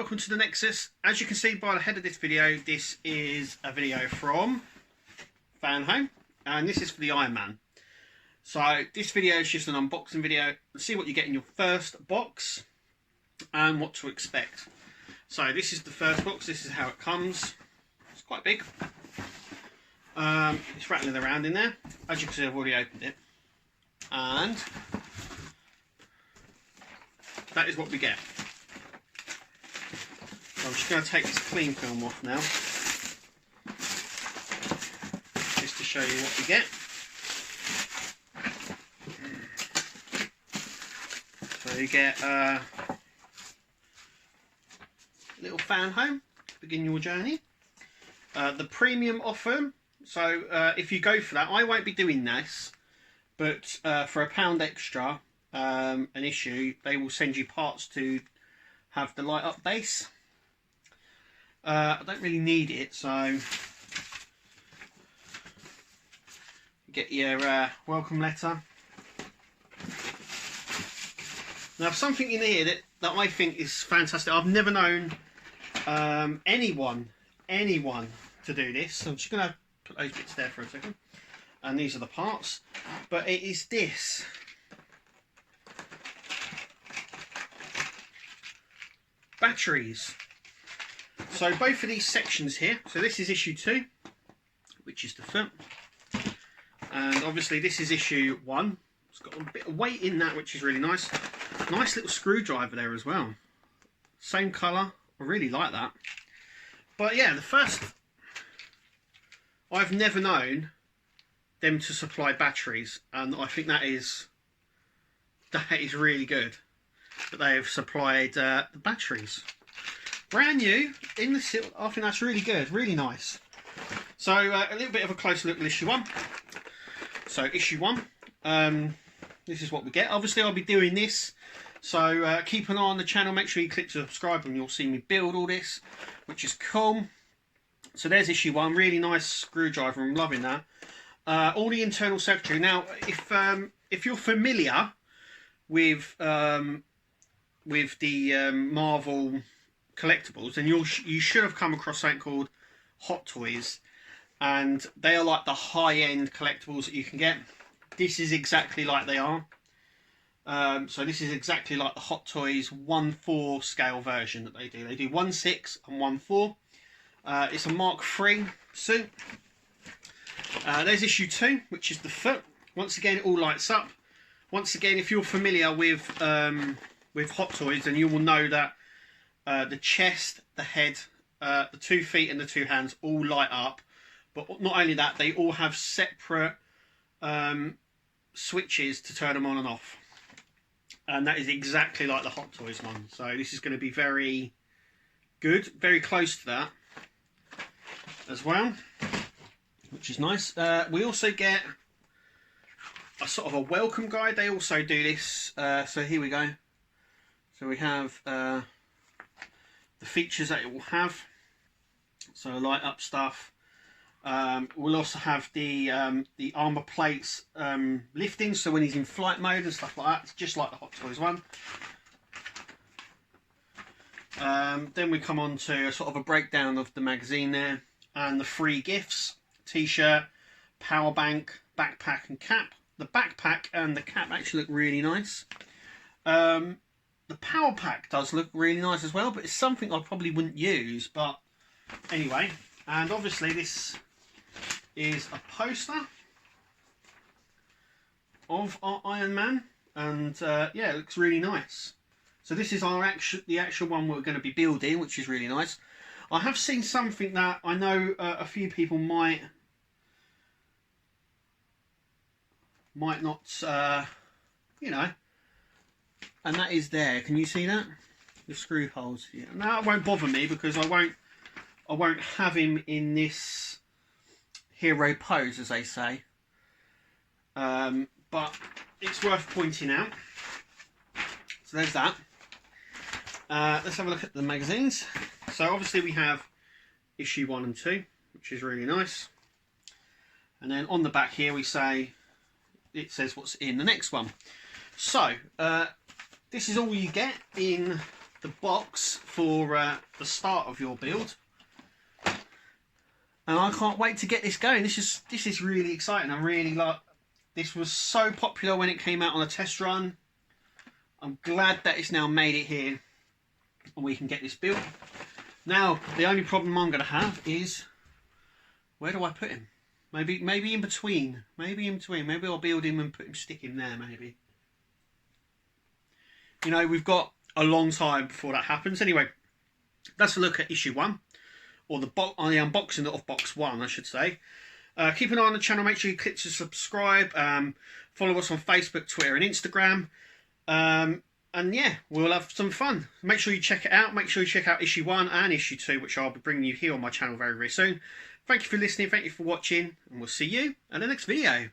welcome to the Nexus. As you can see by the head of this video, this is a video from Fanhomes, and this is for the Iron Man. So this video is just an unboxing video to see what you get in your first box and what to expect. So this is the first box. This is how it comes. It's quite big. It's rattling around in there. As you can see, I've already opened it, and that is what we get. So I'm just going to take this clean film off now, just to show you what we get. So you get a little fan home to begin your journey. The premium offer. So if you go for that, I won't be doing this, but for £1 extra an issue, they will send you parts to have the light up base. I don't really need it, so you get your welcome letter. Now, something in here that I think is fantastic. I've never known anyone to do this. So I'm just going to put those bits there for a second. And these are the parts. But it is this. Batteries. So both of these sections here. So this is issue 2, which is the foot. And obviously this is issue 1. It's got a bit of weight in that, which is really nice. Nice little screwdriver there as well. Same colour. I really like that. But yeah, the first, I've never known them to supply batteries, and I think that is really good that they have supplied the batteries. Brand new in the seal. I think that's really good, really nice. So a little bit of a closer look at issue 1. So issue 1, this is what we get. Obviously I'll be doing this, so keep an eye on the channel. Make sure you click subscribe and you'll see me build all this, which is cool. So there's issue 1, really nice screwdriver. I'm loving that. All the internal circuitry. Now, if you're familiar with the Marvel collectibles, then you should have come across something called Hot Toys, and they are like the high-end collectibles that you can get. This is exactly like they are. So this is exactly like the Hot Toys 1/4 scale version that they do. They do 1/6 and 1/4. It's a Mark III suit. There's issue 2, which is the foot. Once again, it all lights up. Once again, if you're familiar with Hot Toys, then you will know that the chest, the head, the 2 feet and the 2 hands all light up. But not only that, they all have separate switches to turn them on and off. And that is exactly like the Hot Toys one. So this is going to be very good, very close to that as well, which is nice. We also get a sort of a welcome guide. They also do this. So here we go. So we have the features that it will have. So light up stuff. We'll also have the armour plates lifting, so when he's in flight mode and stuff like that, it's just like the Hot Toys one. Then we come on to a sort of a breakdown of the magazine there, and the free gifts: t-shirt, power bank, backpack and cap. The backpack and the cap actually look really nice. The power pack does look really nice as well, but it's something I probably wouldn't use. But anyway, and obviously this is a poster of our Iron Man, and yeah, it looks really nice. So this is the actual one we're going to be building, which is really nice. I have seen something that I know a few people might not, you know, and that is there. Can you see that? The screw holes. Yeah. Now it won't bother me because I won't have him in this hero pose, as they say. But it's worth pointing out. So there's that. Let's have a look at the magazines. So obviously we have issue 1 and 2, which is really nice. And then on the back here it says what's in the next one. So this is all you get in the box for the start of your build. And I can't wait to get this going. This is really exciting. I really like. This was so popular when it came out on a test run. I'm glad that it's now made it here, and we can get this built. Now the only problem I'm going to have is, where do I put him? Maybe in between. Maybe in between. Maybe I'll build him and stick him there. Maybe. You know, we've got a long time before that happens. Anyway, that's a look at issue 1. Or the unboxing of box 1, I should say. Keep an eye on the channel. Make sure you click to subscribe. Follow us on Facebook, Twitter and Instagram. And yeah, we'll have some fun. Make sure you check it out. Make sure you check out issue 1 and issue 2, which I'll be bringing you here on my channel very, very soon. Thank you for listening. Thank you for watching. And we'll see you in the next video.